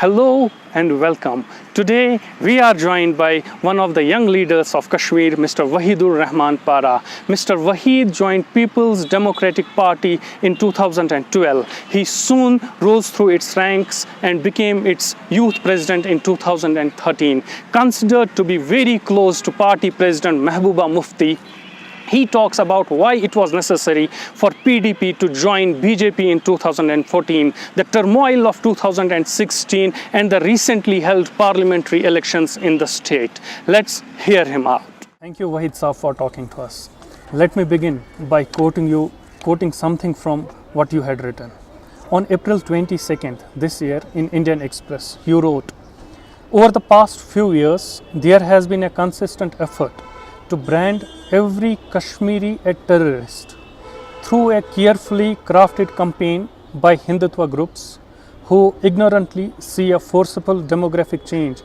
Hello and welcome. Today we are joined by one of the young leaders of Kashmir, Mr. Rehman Para. Mr. Waheed joined People's Democratic Party in 2012. He soon rose through its ranks and became its youth president in 2013. Considered to be very close to party president Mehbooba Mufti, he talks about why it was necessary for PDP to join BJP in 2014, the turmoil of 2016, and the recently held parliamentary elections in the state. Let's hear him out. Thank you, Waheed Saab, for talking to us. Let me begin by quoting something from what you had written. On April 22nd this year in Indian Express, you wrote, "Over the past few years, there has been a consistent effort to brand every Kashmiri a terrorist through a carefully crafted campaign by Hindutva groups who ignorantly see a forcible demographic change,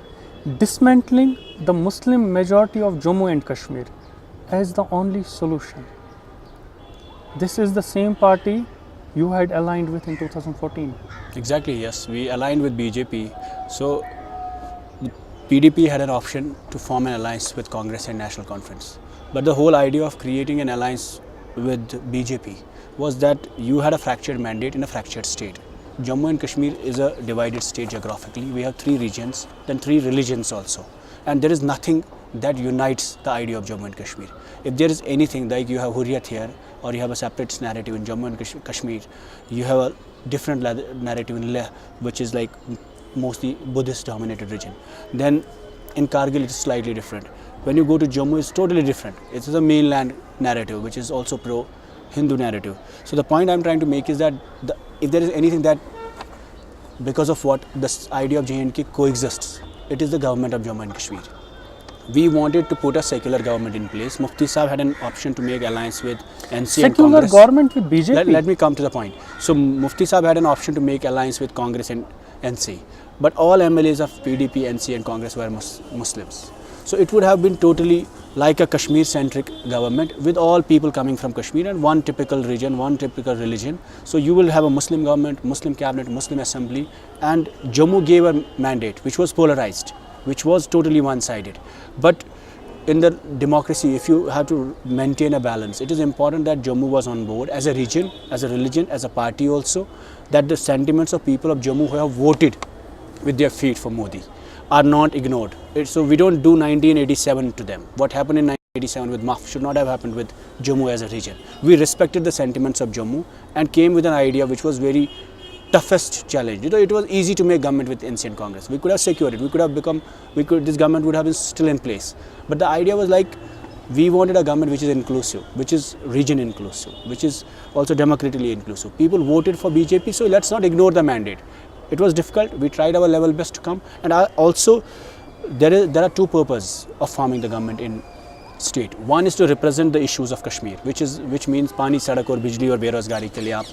dismantling the Muslim majority of Jammu and Kashmir as the only solution." This is the same party you had aligned with in 2014. Exactly, yes. We aligned with BJP. So PDP had an option to form an alliance with Congress and National Conference. But the whole idea of creating an alliance with BJP was that you had a fractured mandate in a fractured state. Jammu and Kashmir is a divided state geographically. We have 3 regions, then 3 religions also. And there is nothing that unites the idea of Jammu and Kashmir. If there is anything like you have Hurriyat here, or you have a separate narrative in Jammu and Kashmir, you have a different narrative in Leh, which is like mostly Buddhist dominated region. Then in Kargil it is slightly different. When you go to Jammu, it's totally different. It's a mainland narrative, which is also pro-Hindu narrative. So the point I'm trying to make is that if there is anything that, because of what this idea of J&K coexists, it is the government of Jammu and Kashmir. We wanted to put a secular government in place. Mufti Saab had an option to make alliance with NC and Congress. Secular government with BJP? Let me come to the point. So Mufti Saab had an option to make alliance with Congress and NC. But all MLAs of PDP, NC and Congress were Muslims. So it would have been totally like a Kashmir-centric government with all people coming from Kashmir and one typical region, one typical religion. So you will have a Muslim government, Muslim cabinet, Muslim assembly, and Jammu gave a mandate which was polarized, which was totally one-sided. But in the democracy, if you have to maintain a balance, it is important that Jammu was on board as a region, as a religion, as a party also, that the sentiments of people of Jammu who have voted with their feet for Modi are not ignored. So we don't do 1987 to them. What happened in 1987 with MAF should not have happened with Jammu as a region. We respected the sentiments of Jammu and came with an idea which was very toughest challenge. You know, it was easy to make government with NC and Congress. We could have secured it. We could have become, this government would have been still in place. But the idea was like, we wanted a government which is inclusive, which is region inclusive, which is also democratically inclusive. People voted for BJP, so let's not ignore the mandate. It was difficult. We tried our level best to come. And also, there are 2 purposes of forming the government in state. One is to represent the issues of Kashmir, which means पानी, सड़क और बिजली और बेरोजगारी के लिए आप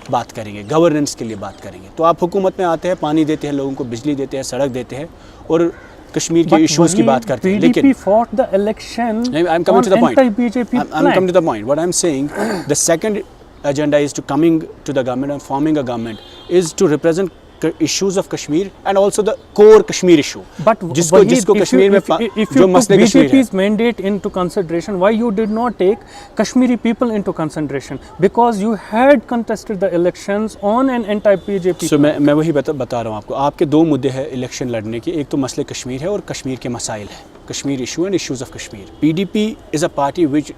बात करेंगे, गवर्नेंस के लिए बात करेंगे. तो आप हुकूमत में आते हैं, पानी देते हैं लोगों को, बिजली देते हैं, सड़क देते हैं और कश्मीर के इश्यूज की बात करते हैं. लेकिन fought the election I'm coming to the point. I'm coming to the point. What I'm saying, the second agenda is to coming to the government and forming a government is to represent issues of Kashmir and also the core Kashmir issue. But जिसको कश्मीर में जो मसले कश्मीर है. BJP's mandate into consideration, why you did not take Kashmiri people into consideration? Because you had contested the elections on an anti-BJP. So मैं वही बता रहा हूँ आपको. आपके 2 मुद्दे हैं इलेक्शन लड़ने के. एक तो मसले कश्मीर है और कश्मीर के मसाइल है. Kashmir issue and issues of Kashmir. PDP is a party which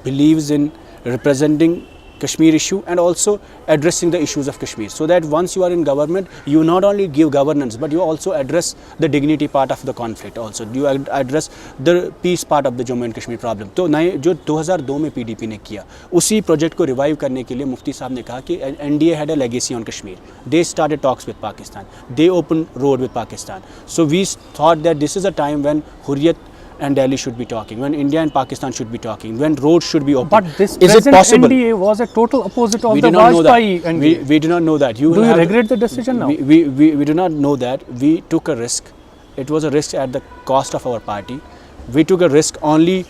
believes in representing Kashmir issue and also addressing the issues of Kashmir, so that once you are in government, you not only give governance but you also address the dignity part of the conflict also. You address the peace part of the Jammu and Kashmir problem. तो नए जो 2002 में PDP ने किया, उसी project को revive करने के लिए मुफ्ती साहब ने कहा कि NDA had a legacy on Kashmir. They started talks with Pakistan. They opened road with Pakistan. So we thought that this is a time when Hurriyat and Delhi should be talking, when India and Pakistan should be talking, when roads should be open. But this is it possible? NDA was a total opposite of the Vajpayee NDA. We do not know that. Do you regret the decision now? We do not know that. We took a risk. It was a risk at the cost of our party. We took a risk only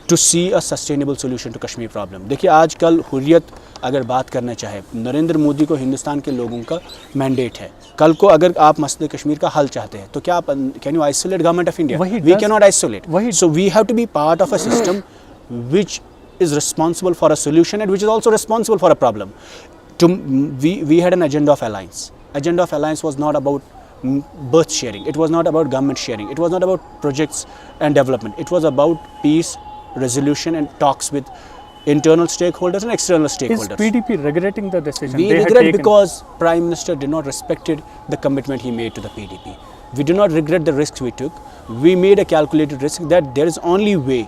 to see a sustainable solution to Kashmir problem. देखिए आजकल हुर्रियत अगर बात करना चाहे, नरेंद्र मोदी को हिंदुस्तान के लोगों का मैंडेट है. कल को अगर आप मसले कश्मीर का हल चाहते हैं तो क्या आप can you isolate government of India? We can not isolate. So we have to be part of a system which is responsible for a solution and which is also responsible for a problem. We had an agenda of alliance. Agenda of alliance was not about birth sharing. It was not about government sharing. It was not about projects and development. It was about peace, resolution and talks with internal stakeholders and external stakeholders. Is PDP regretting the decision? We regret because Prime Minister did not respected the commitment he made to the PDP. We do not regret the risks we took. We made a calculated risk that there is only way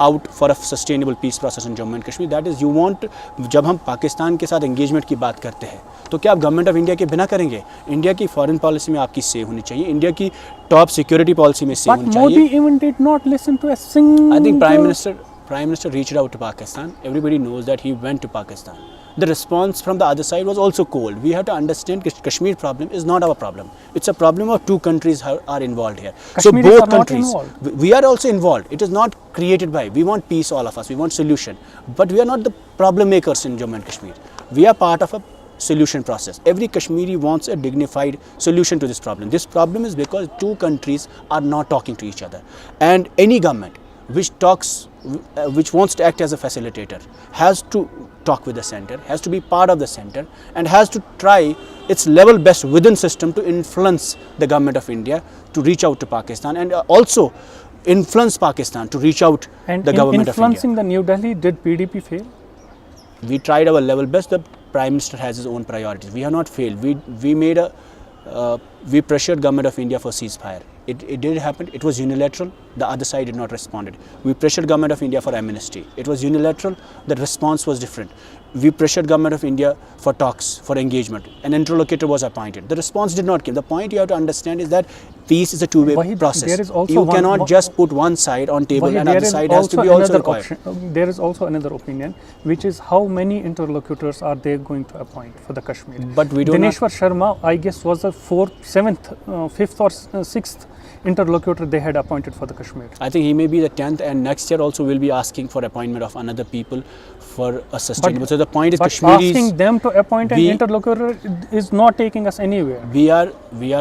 out for a sustainable peace process in Jammu and Kashmir. That is, you want, जब हम पाकिस्तान के साथ engagement की बात करते हैं तो क्या आप गवर्नमेंट ऑफ इंडिया के बिना करेंगे? इंडिया की फॉरेन पॉलिसी में आपकी से होनी चाहिए, इंडिया की टॉप सिक्योरिटी पॉलिसी में से होनी चाहिए. But Modi even did not listen to a single. I think Prime Minister reached out to Pakistan. Everybody knows that he went to Pakistan. The response from the other side was also cold. We have to understand Kashmir problem is not our problem. It's a problem of two countries are involved here. Kashmiris so both are countries, not involved. We are also involved. It is not created by. We want peace, all of us. We want solution. But we are not the problem makers in Jammu and Kashmir. We are part of a solution process. Every Kashmiri wants a dignified solution to this problem. This problem is because two countries are not talking to each other. And any government which wants to act as a facilitator has to talk with the center, has to be part of the center and has to try its level best within system to influence the government of India to reach out to Pakistan and also influence Pakistan to reach out and the government of India. Influencing the New Delhi, did PDP fail? We tried our level best. The Prime Minister has his own priorities. We have not failed. We pressured government of India for ceasefire. It did happen. It was unilateral. The other side did not respond. We pressured government of India for amnesty. It was unilateral. The response was different. We pressured government of India for talks, for engagement. An interlocutor was appointed. The response did not come. The point you have to understand is that peace is a two-way process. You cannot just put one side on table and other side has to be also required. There is also another opinion, which is how many interlocutors are they going to appoint for the Kashmir? But we don't. Dineshwar Sharma, I guess, was the fifth or sixth interlocutor they had appointed for the Kashmir. I think he may be the 10th, and next year also will be asking for appointment of another people for a sustainable. So the point is, Kashmiris, asking them to appoint an interlocutor is not taking us anywhere. We are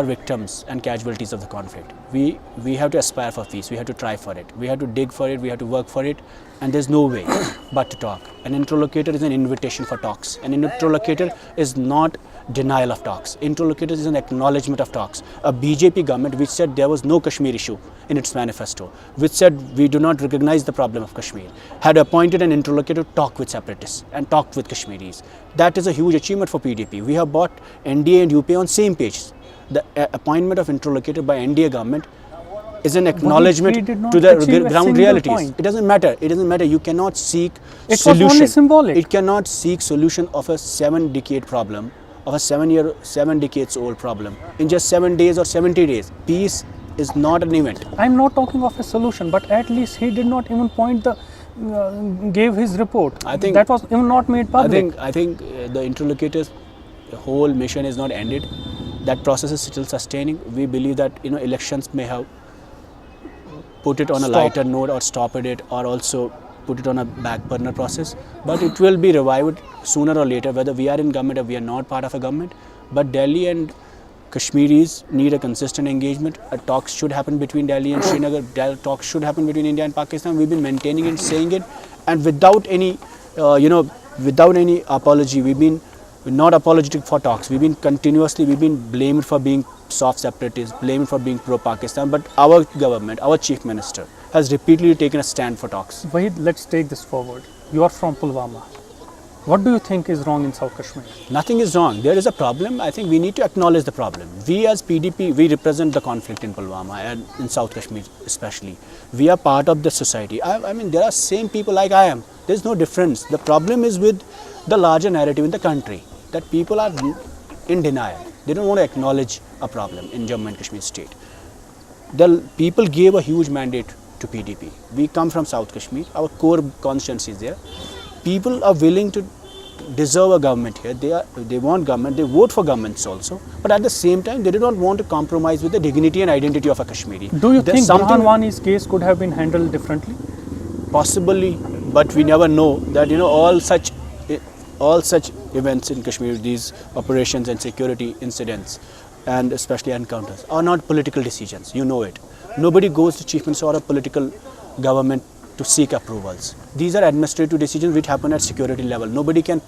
victims and casualties of the conflict. We have to aspire for peace. We have to try for it. We have to dig for it. We have to work for it. And there's no way but to talk. An interlocutor is an invitation for talks. An interlocutor is not denial of talks. Interlocutor is an acknowledgement of talks. A BJP government which said there was no Kashmir issue in its manifesto, which said we do not recognize the problem of Kashmir, had appointed an interlocutor to talk with separatists and talked with Kashmiris. That is a huge achievement for PDP. We have brought NDA and UP on same page. The appointment of interlocutor by NDA government is an acknowledgement to the ground realities. It doesn't matter. It doesn't matter. You cannot seek solution. Was only symbolic. It cannot seek solution of a 7-decade problem, of a 7 decades old problem in just 7 days or 70 days. Peace is not an event. I'm not talking of a solution, but at least he did not even gave his report. I think that was even not made public. I think the interlocutors' whole mission is not ended. That process is still sustaining. We believe that elections may have put it on a lighter note or stopped it or also put it on a back burner process, but it will be revived sooner or later, whether we are in government or we are not part of a government. But Delhi and Kashmiris need a consistent engagement. Talks should happen between Delhi and Srinagar. Talks should happen between India and Pakistan. We've been maintaining it, saying it, and without any apology. We've been not apologetic for talks. We've been blamed for being soft separatists, blamed for being pro-Pakistan. But our government, our chief minister, has repeatedly taken a stand for talks. Waheed, let's take this forward. You are from Pulwama. What do you think is wrong in South Kashmir? Nothing is wrong. There is a problem. I think we need to acknowledge the problem. We as PDP, we represent the conflict in Pulwama and in South Kashmir especially. We are part of the society. I mean, there are same people like I am. There's no difference. The problem is with the larger narrative in the country, that people are in denial. They don't want to acknowledge a problem in Jammu and Kashmir state. The people gave a huge mandate to PDP. We come from South Kashmir. Our core constituency is there. People are willing to deserve a government here. They want government. They vote for governments also. But at the same time, they do not want to compromise with the dignity and identity of a Kashmiri. Do you think Burhan Wani's case could have been handled differently? possibly, but we never know that, you know, all such events in Kashmir, these operations and security incidents and especially encounters, are not political decisions. You know it. Nobody goes to chief minister or a political government to seek approvals. These are administrative decisions which happen at security level. Nobody can,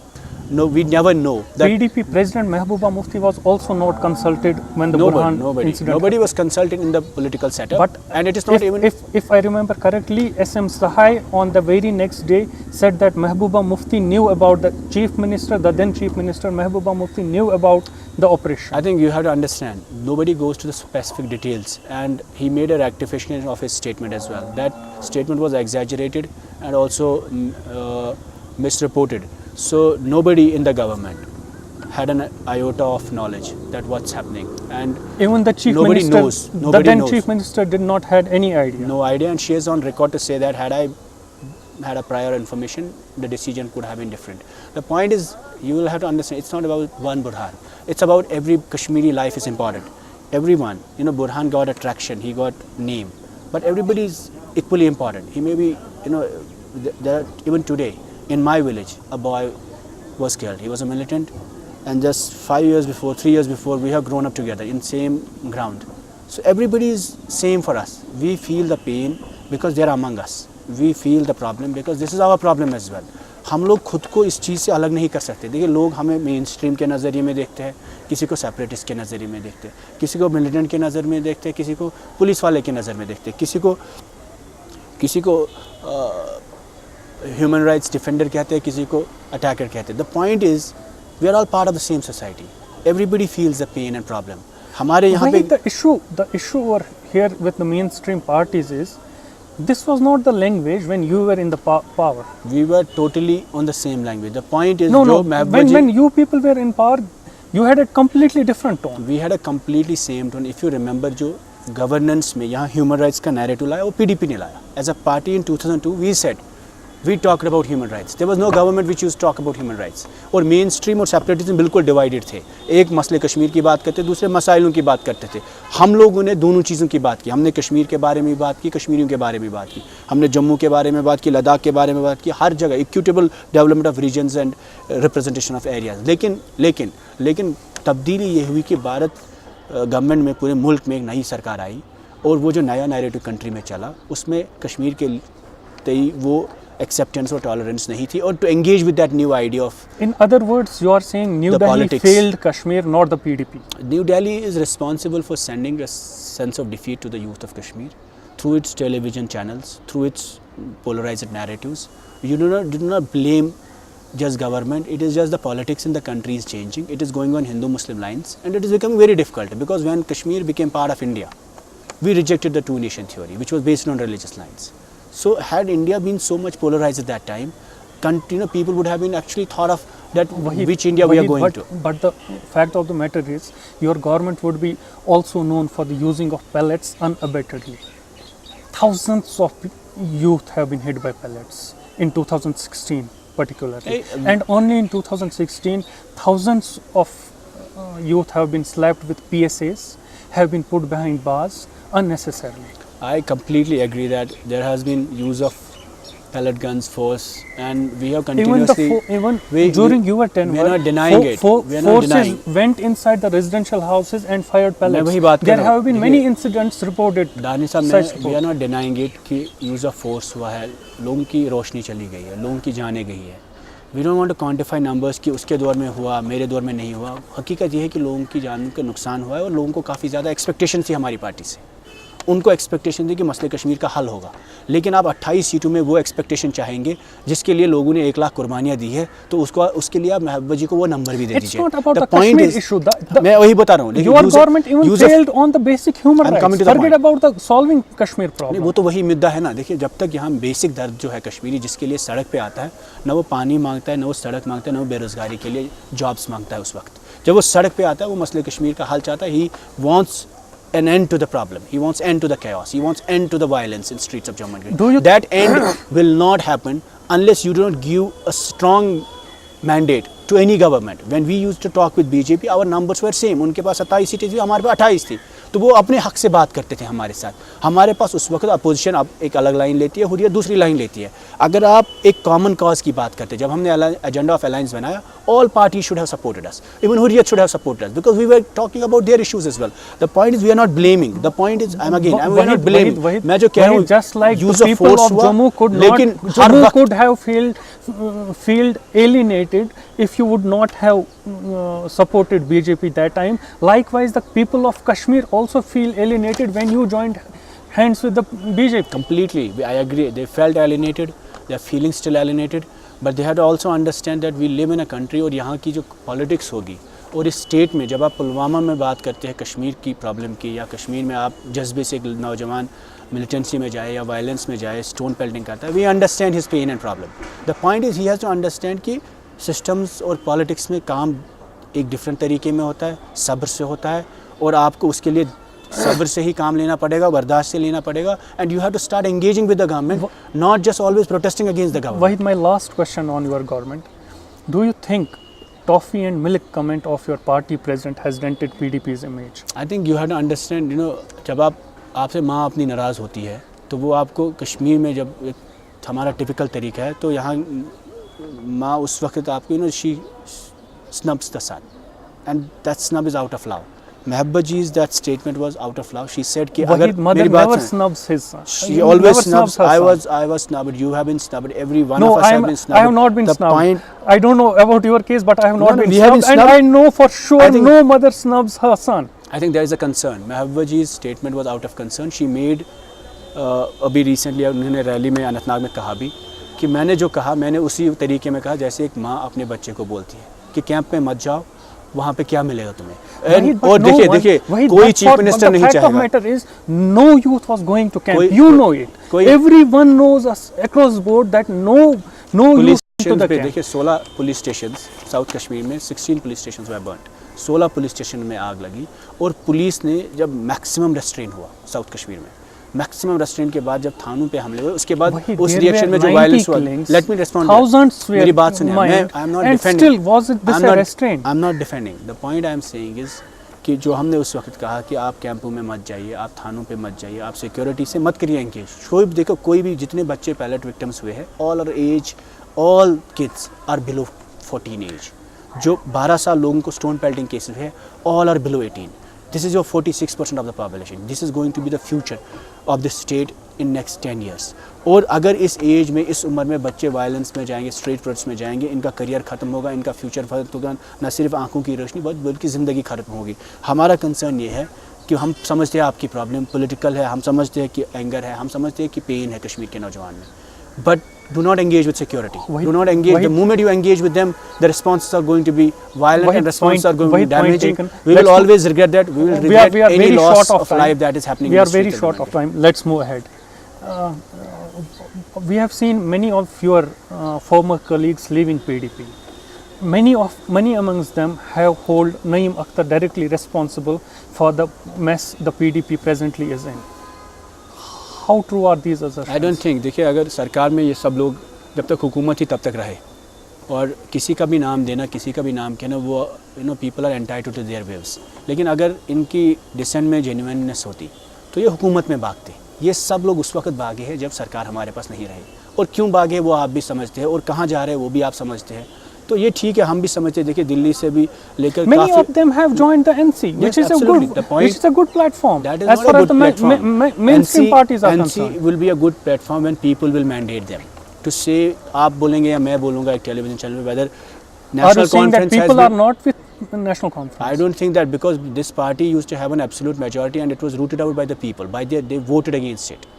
no, we never know that. PDP President Mehbooba Mufti was also not consulted when the Burhan incident. Nobody was consulted in the political setup. But and it is not even. If I remember correctly, SM Sahai on the very next day said that Mehbooba Mufti knew about the chief minister, the then chief minister Mehbooba Mufti knew about the operation. I think you have to understand, nobody goes to the specific details, and he made a rectification of his statement as well. That statement was exaggerated and also misreported. So nobody in the government had an iota of knowledge that what's happening, and even the chief nobody minister, knows. The then chief minister did not had any idea. No idea, and she is on record to say that had I had a prior information, the decision could have been different. The point is, you will have to understand, it's not about one Burhan. It's about every Kashmiri life is important. Everyone, you know, Burhan got attraction, he got name, but everybody is equally important. He may be, you know, even today in my village, a boy was killed. He was a militant, and just 3 years before, we have grown up together in same ground. So everybody is same for us. We feel the pain because they are among us. We feel the problem because this is our problem as well. हम लोग खुद को इस चीज़ से अलग नहीं कर सकते. देखिए, लोग हमें मेन स्ट्रीम के नज़रिए में देखते हैं, किसी को सेपरेटिस्ट के नज़रिए में देखते हैं, किसी को मिलिटेंट के नज़र में देखते हैं, किसी को पुलिस वाले के नज़र में देखते हैं, किसी को ह्यूमन राइट्स डिफेंडर कहते हैं, किसी को अटैकर कहते हैं. The point is, we are all part of the same society. Everybody feels the pain and problem. हमारे यहाँ पे the issue over here with the mainstream parties is, this was not the language when you were in the power. We were totally on the same language. The point is, when you people were in power, you had a completely different tone. We had a completely same tone. If you remember, जो governance में यहाँ human rights का narrative लाया, वो PDP ने लाया. As a party in 2002, we said, we talked about human rights. There was no government which used to talk about human rights. और mainstream और separatism बिल्कुल divided थे. एक मसले कश्मीर की बात करते, दूसरे मसाइलों की बात करते थे. हम लोगों ने दोनों चीज़ों की बात की. हमने कश्मीर के बारे में बात की, कश्मीरियों के बारे में बात की. हमने जम्मू के बारे में बात की, लद्दाख के बारे में बात की. हर जगह equitable development of regions and representation of areas. लेकिन तब्दीली ये हुई कि भारत गवर्नमेंट में पूरे मुल्क में एक नई सरकार आई, और वो जो नया नैरेटिव कंट्री में चला, उसमें कश्मीर के तई वो acceptance or tolerance नहीं थी, और to engage with that new idea of. In other words, you are saying New Delhi politics failed Kashmir, not the PDP. New Delhi is responsible for sending a sense of defeat to the youth of Kashmir through its television channels, through its polarized narratives. You do not blame just government. It is just the politics in the country is changing. It is going on Hindu-Muslim lines, and it is becoming very difficult, because when Kashmir became part of India, we rejected the two-nation theory, which was based on religious lines. So had India been so much polarized at that time, people would have been actually thought of that which India we are going to. But the fact of the matter is, your government would be also known for the using of pellets unabatedly. Thousands of youth have been hit by pellets in 2016 particularly. And only in 2016, thousands of youth have been slapped with PSAs, have been put behind bars unnecessarily. I completely agree that there has been use of pellet guns, force, and we have continuously. During your tenure, we are not denying it. Forces went inside the residential houses and fired pellets. There have been many incidents reported. We are not denying it कि use of force हुआ है, लोगों की रोशनी चली गई है, लोगों की जाने गई है. We don't want to quantify numbers कि उसके दौर में हुआ, मेरे दौर में नहीं हुआ. हकीकत ये है कि लोगों की जान का नुकसान हुआ है, और लोगों को काफ़ी ज़्यादा एक्सपेक्टेशन थी हमारी पार्टी से. उनको एक्सपेक्टेशन थी कि मसले कश्मीर का हल होगा, लेकिन आप 28 सीटों में वो एक्सपेक्टेशन चाहेंगे जिसके लिए लोगों ने 1 लाख कुर्बानियाँ दी है, तो उसके लिए आप महबूबा जी को वो नंबर भी दे दीजिए. The point is, मैं वही बता रहा हूँ. Your government even failed on the basic human rights. Forget about the solving Kashmir problem. वो तो वही मुद्दा है ना. देखिए, जब तक यहाँ बेसिक दर्द जो है कश्मीरी, जिसके लिए सड़क पे आता है, ना वो पानी मांगता है, ना वो सड़क मांगता है, ना वो बेरोजगारी के लिए जॉब्स मांगता है. उस वक्त जब वो सड़क पे आता है, वो मसले कश्मीर का हल चाहता है. He wants an end to the problem. He wants end to the chaos. He wants end to the violence in streets of Jammu and Kashmir. That end will not happen unless you do not give a strong mandate to any government. When we used to talk with BJP, our numbers were same. उनके पास 27 सीटें थी, हमारे पास 28 थी. तो वो अपने हक से बात करते थे हमारे साथ. हमारे पास उस वक्त अपोजिशन अब एक अलग लाइन लेती है, हुर्रियत दूसरी लाइन लेती है. अगर आप एक कॉमन कॉज की बात करते हैं, जब हमने एजेंडा ऑफ अलायंस बनाया, all parties should have supported us. Even Hurriyat should have supported us because we were talking about their issues as well. The point is we are not blaming. The point is we are not blaming. मैं जो कह रहा हूँ, just like use the of people force of हुआ, Jammu could लेकिन not, her Jammu वक्त could have felt alienated if you would not have supported BJP that time. Likewise, the people of Kashmir also feel alienated when you joined hands with the BJP. Completely, I agree. They felt alienated. They are feeling still alienated. But they have to also understand that we live in a country और यहाँ की जो politics होगी और इस state में जब आप पुलवामा में बात करते हैं कश्मीर की प्रॉब्लम की, या कश्मीर में आप जज्बे से एक नौजवान मिलिटेंसी में जाए या वायलेंस में जाए, स्टोन पेल्टिंग करता है, we understand his pain and problem. The point is he has to understand कि सिस्टम्स और पॉलिटिक्स में काम एक डिफरेंट तरीके में होता है, सब्र से होता है, और आपको उसके लिए सब्र से ही काम लेना पड़ेगा, बर्दाश्त से लेना पड़ेगा. And you have to start engaging with the government, not just always protesting against the government. Wahid, my last question on your government. Do you think toffee and milk comment of your party president has dented PDP's image? I think you have to understand, you know, जब आपसे माँ अपनी नाराज़ होती है तो वो आपको कश्मीर में जब एक हमारा टिपिकल तरीका है तो यहाँ माँ उस वक्त आपको, you know, she snubs the son, and that snub is out of love. Mehabba ji's that statement was out of love. She said कि अगर मेरी बात never snubs his son. She always snubs. I was snubbed. You have been snubbed. Every one of us have been snubbed. I have not been the snubbed. Point, I don't know about your case, but I have not been we have snubbed. been And snubbed. I know for sure think- no mother snubs her son. I think there is a concern. Mehabba ji's statement was out of concern. She made अभी recently उन्होंने rally में अनंतनाग में कहा भी कि मैंने जो कहा मैंने उसी तरीके में कहा जैसे एक माँ अपने बच्चे को बोलती है कि कैंप में मत जाओ, वहाँ पे क्या मिलेगा तुम्हें. और देखिए कोई चीफ मिनिस्टर नहीं चाहेगा. Matter is no youth was going to camp. कोई- you know it. Everyone knows across board that no police youth to station the pay camp. देखिए 16 पुलिस स्टेशन साउथ कश्मीर में 16 police station they burned. 16 police station में आग लगी और police ने जब maximum restrain हुआ साउथ कश्मीर में, मैक्सिमम रेस्ट्रेंट के बाद जब थानों पे हमले हुए उसके बाद उस रिएक्शन में जो वायलेंस हुआ, लेट मी रिस्पॉन्ड. मेरी बात सुनिए, मैं I am not defending, I am not defending. The point I am saying is कि जो हमने उस वक्त कहा कि आप कैंपों में मत जाइए, आप थानों पे मत जाइए, आप सिक्योरिटी से मत करिए एंगेज. कोई देखो कोई भी जितने बच्चे पैलेट विक्टिम्स हुए हैं, all kids are below 14 age. जो 12 साल लोगों को स्टोन पेल्टिंग केसेस है, all are below 18. This is your 46% of the population. This is going to be the future of the state in next 10 years. और अगर इस एज में, इस उम्र में बच्चे वायलेंस में जाएंगे, स्ट्रीट प्रोटेस्ट में जाएंगे, इनका करियर ख़त्म होगा, इनका फ्यूचर खत्म होगा, न सिर्फ आंखों की रोशनी बल्कि ज़िंदगी ख़त्म होगी. हमारा कंसर्न ये है कि हम समझते हैं आपकी प्रॉब्लम पॉलिटिकल है, हम समझते हैं कि एंगर है, हम समझते हैं कि पेन है कश्मीर के नौजवान में, but do not engage with security. Do not engage. The moment you engage with them, the responses are going to be violent and responses are going to be damaging. We will always regret that. We will regret any loss of life that is happening. We are very short of time. Let's move ahead. We have seen many of your former colleagues leaving PDP. Many amongst them have hold Naeem Akhtar directly responsible for the mess the PDP presently is in. How true are these assertions? I don't think. देखिए अगर सरकार में ये सब लोग जब तक हुकूमत थी तब तक रहे और किसी का भी नाम देना, किसी का भी नाम कहना, वो you know people are entitled to their views. लेकिन अगर इनकी डिसेंट में जेन्युइननेस होती तो ये हुकूमत में भागते. ये सब लोग उस वक्त भागे हैं जब सरकार हमारे पास नहीं रही. और क्यों भागे वो आप भी समझते हैं और कहाँ जा रहे हैं वो भी आप समझते हैं. तो ये ठीक है, हम भी समझते हैं. देखिए दिल्ली से भी लेकर many of them have joined the NC, which is a good platform. That is as far as the mainstream parties are concerned. NC will be a good platform when people will mandate them to say. आप बोलेंगे या मैं बोलूँगा एक television channel में, whether national conference people are not with the national conference. I don't think that, because this party used to have an absolute majority and it was rooted out by the people. They voted against it.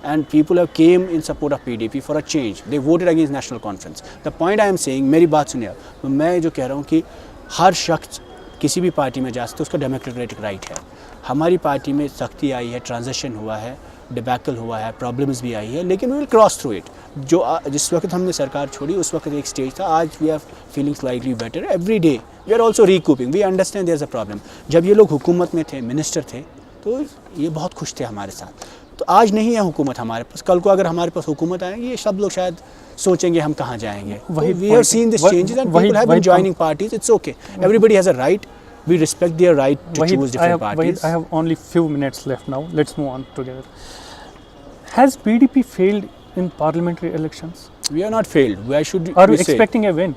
And people have came in support of PDP for a change. They voted against national conference. The point I am saying, मेरी बात सुनिए, मैं जो कह रहा हूँ कि हर शख्स किसी भी पार्टी में जा सकता है, उसका डेमोक्रेटिक राइट है. हमारी पार्टी में सख्ती आई है, ट्रांजिशन हुआ है, डिबैकल हुआ है, प्रॉब्लम्स भी आई है, लेकिन we will cross through it. जो जिस वक्त हमने सरकार छोड़ी उस वक्त एक स्टेज था. आज we are feeling slightly better every day. We are also recouping. We understand there is a problem. जब ये लोग हुकूमत में थे, मिनिस्टर थे, तो ये बहुत खुश थे हमारे साथ. तो आज नहीं है हुकूमत हमारे पास. कल को अगर हमारे पास हुकूमत आएगी, ये सब लोग शायद सोचेंगे हम कहाँ जाएंगे. Waheed We have seen these changes and people have been joining parties. It's okay. Everybody has a right. We respect their right to choose different parties. I have only few minutes left now. Let's move on together. Has PDP failed in parliamentary elections? We are not failed. Why should Are we you say? expecting a win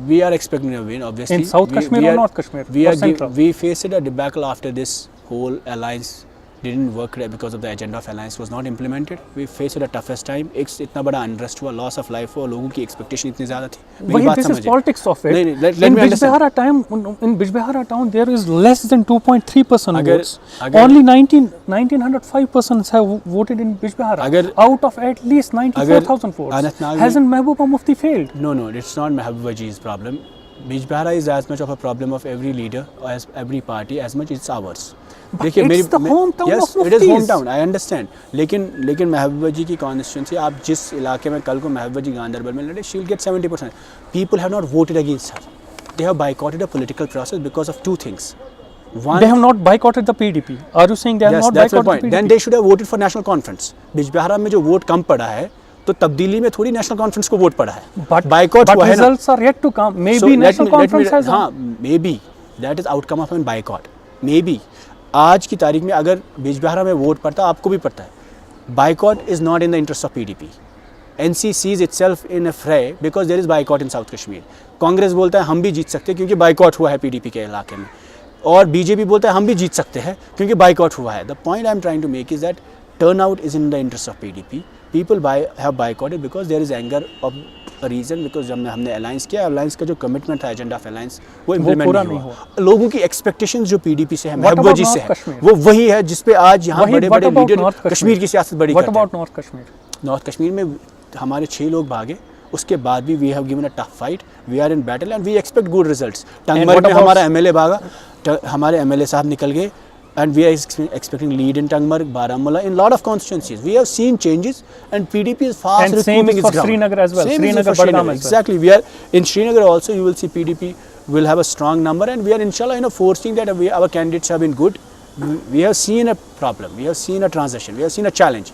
We are expecting a win, obviously. in South Kashmir or North Kashmir or Central? We faced a debacle after this whole alliance didn't work because of the agenda of alliance was not implemented. We faced the toughest time. एक इतना बड़ा unrest हुआ, loss of life हुआ, लोगों की expectation इतनी ज़्यादा थी. मेरी बात This is समझिए. politics of it. नहीं, let in me understand. In Bijbehara town, there is less than 2.3% votes. अगर- Only 1905 persons have voted in Bijbehara अगर- out of at least 94,000 votes. Anantnag में- Hasn't Mehbooba Mufti failed? No, it's not Mehbooba ji's problem. Bijbehara is as much of a problem of every leader, as every party, as much it's ours. देखिए it's the hometown yes, of it is Muftis. hometown. I understand. लेकिन महबूबा जी की constituency आप जिस इलाके में कल को महबूबा जी गांधरबल में लड़े, she'll get 70%. People have not voted against her. They have boycotted a political process because of two things. One, They have not boycotted the PDP. Are you saying they have yes, not that's my boycotted point. the PDP? Then they should have voted for national conference. Bijbehara में जो vote कम पड़ा है, तो तब्दीली में थोड़ी national conference को vote पड़ा है. But हुआ है ना. results are yet to come. Maybe So national conference has. हाँ, maybe that is outcome of a boycott. Maybe आज की तारीख में अगर बिजबेहारा में वोट पड़ता, आपको भी पड़ता है. Boycott is not in the interest of PDP. NC sees itself in a fray because there is boycott in South Kashmir. Congress बोलता है हम भी जीत सकते हैं क्योंकि बाइकआउट हुआ है पीडीपी के इलाके में, और बीजेपी बोलता है हम भी जीत सकते हैं क्योंकि बाइकआउट हुआ है. The point I am trying to make is that turn out is in the interest of PDP. People have boycotted because there is anger of a region, because जब हमने अलायंस किया, अलायंस का जो कमिटमेंट था agenda of alliance वो implement नहीं हुआ. लोगों की एक्सपेक्टेशंस जो पीडीपी से है, महबूबा जी से है, वो वही है जिस पे आज यहाँ बड़े बड़े लीडर कश्मीर की सियासत बड़ी करते हैं. नॉर्थ कश्मीर में हमारे 6 लोग भागे, उसके बाद भी we have given a tough fight. We are in battle and we expect good results. Tangmarg में हमारा एमएलए भागा, हमारे एमएलए साहब निकल गए, and we are expecting lead in Tangmarg, Baramulla, in lot of constituencies. We have seen changes, and PDP is fast and recouping its ground. Same is for Srinagar as well. Same Srinagar, is for Srinagar. Exactly. We are in Srinagar also. You will see PDP will have a strong number, and we are inshallah forcing that our candidates have been good. We have seen a problem. We have seen a transition. We have seen a challenge.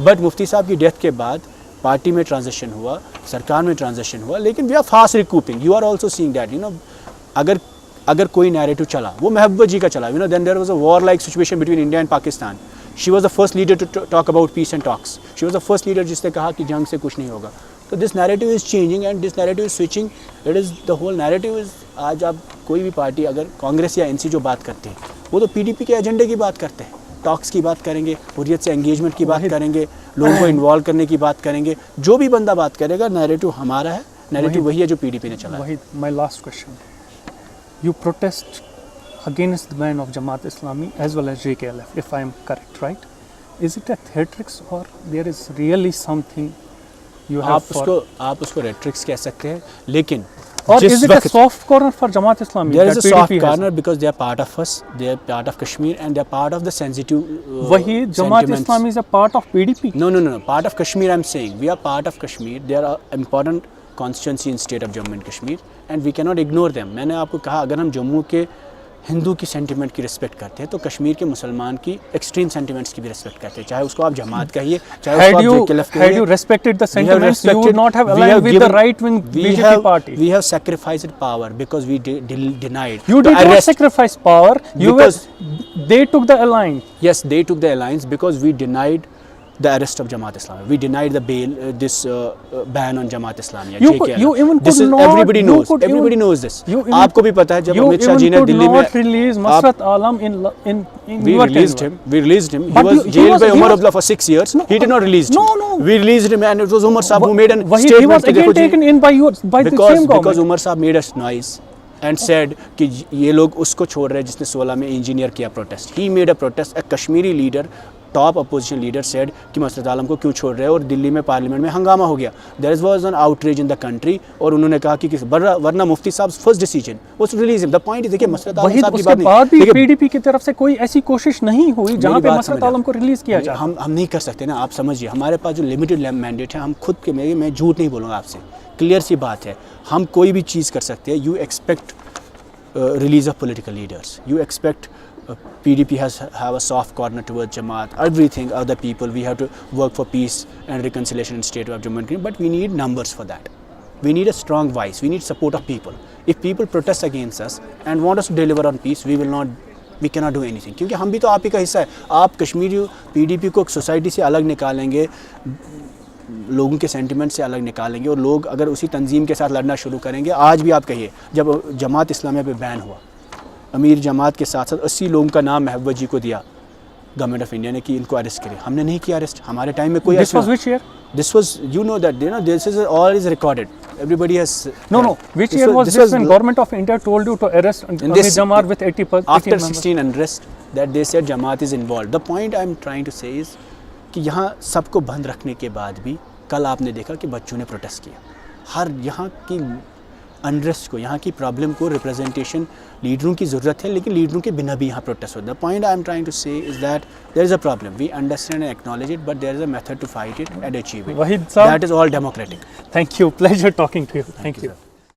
But Mufti साहब की death के बाद party में transition हुआ, सरकार में transition हुआ, लेकिन we are fast recouping. You are also seeing that. अगर कोई नैरेटिव चला, वो महबूबा जी का चला. Then there was a war like situation between India and Pakistan. She was the first leader to talk about peace and talks. She was the first leader जिसने कहा कि जंग से कुछ नहीं होगा. तो this narrative is changing and this narrative is switching. It is the whole narrative is. आज आप कोई भी पार्टी, अगर कांग्रेस या एनसी जो बात करते हैं, वो तो पीडीपी के एजेंडे की बात करते हैं. टॉक्स की बात करेंगे, हुर्रियत से एंगेजमेंट की बात करेंगे, लोगों को इन्वॉल्व करने की बात करेंगे. जो भी बंदा बात करेगा, नैरेटिव हमारा है, नैरेटिव वही है जो पीडीपी ने चला. Waheed, my last question. You protest against the ban of Jamaat Islami as well as JKLF, if I am correct, right? Is it a theatrics or there is really something you have आप उसको रेट्रिक्स कह सकते हैं, लेकिन or is it a soft corner for Jamaat Islami? There is a soft corner because they are part of us, they are part of Kashmir, and they are part of the sensitive Waheed, Jamaat Islami is a part of PDP. No. Part of Kashmir, I'm saying. We are part of Kashmir. They are an important constituency in state of Jammu and Kashmir, and we cannot ignore them. मैंने आपको कहा, अगर हम जम्मू के हिंदू की sentiment की respect करते हैं, तो कश्मीर के मुसलमान की एक्सट्रीम सेंटिमेंट्स की भी रिस्पेक्ट करते हैं, चाहे उसको आप जमात कहिए, चाहे उसको आप जेकेएलएफ कहिए. Had you respected the sentiments, you would not have aligned with the right-wing BJP party. We have sacrificed power because we denied. You did not sacrifice power. They took the alliance. Yes, they took the alliance because we denied the arrest of Jamaat Islami. We denied the bail, this ban on Jamaat Islami. You even this could is, not. Everybody knows. Everybody knows this. आपको भी पता है जब अमित शाह जी ने दिल्ली में. You even could not release Masrat Alam in We released him. We released him. He was jailed by Umar Abdullah for 6 years. He did not release him. No. We released him, and it was Umar Saab who made a statement. He was again taken in by the same government. Because Umar Saab made a noise and said कि ये लोग उसको छोड़ रहे हैं जिसने 16 में engineer किया protest. He made a protest. A Kashmiri leader, top opposition leader said कि मसरत आलम को क्यों छोड़ रहे हैं, और दिल्ली में पार्लियामेंट में हंगामा हो गया. There was an outreach in the country, और उन्होंने कहा कि वरना Mufti Sahab first decision was to release him. The point is, देखिए मसरत आलम साहब की बात नहीं, बाद भी पीडीपी की तरफ से कोई ऐसी कोशिश नहीं हुई जहां पे मसरत आलम को रिलीज किया जाए. हम नहीं कर सकते ना, आप समझिए. हमारे पास जो लिमिटेड मैंडेट है, हम खुद के, मैं झूठ नहीं बोलूँगा आपसे, क्लियर सी बात है, हम कोई भी चीज़ कर सकते हैं. You expect release of political leaders, you expect PDP has have a soft corner towards Jamaat, everything, other people. We have to work for peace and reconciliation in state of Jammu and Kashmir, but we need numbers for that. We need a strong voice. We need support of people. If people protest against us and want us to deliver on peace, we cannot do anything. क्योंकि हम भी तो आप ही का हिस्सा है. आप Kashmiri PDP को सोसाइटी से अलग निकालेंगे, लोगों के सेंटिमेंट से अलग निकालेंगे और लोग अगर उसी तंजीम के साथ लड़ना शुरू करेंगे. आज भी आप कहिए, जब जमात इस्लामिया पे बैन हुआ, अमीर जमात के साथ साथ 80 लोगों का नाम महबूबा जी को दिया गवर्नमेंट ऑफ इंडिया ने कि इनको अरेस्ट करें. हमने नहीं किया अरेस्ट. हमारे टाइम में कोई. This was which year? This was, you know that, you know, this is all is recorded. Everybody has. No. Which year was this when government of India told you to arrest Jamaat with 80%? After 16 unrest, that they said Jamaat is involved. The point I'm trying to say is कि यहाँ सबको बंद रखने के बाद भी कल आपने देखा कि बच्चों ने प्रोटेस्ट किया. हर यहाँ की अनरेस्ट को, यहाँ की प्रॉब्लम को रिप्रेजेंटेशन लीडरों की ज़रूरत है, लेकिन लीडरों के बिना भी यहाँ प्रोटेस्ट होता है. The point I am trying to say is that there is a problem. We understand and acknowledge it, but there is a method to fight it and achieve it. Waheed sir, that is all democratic. thank you. Pleasure talking to you. Thank you.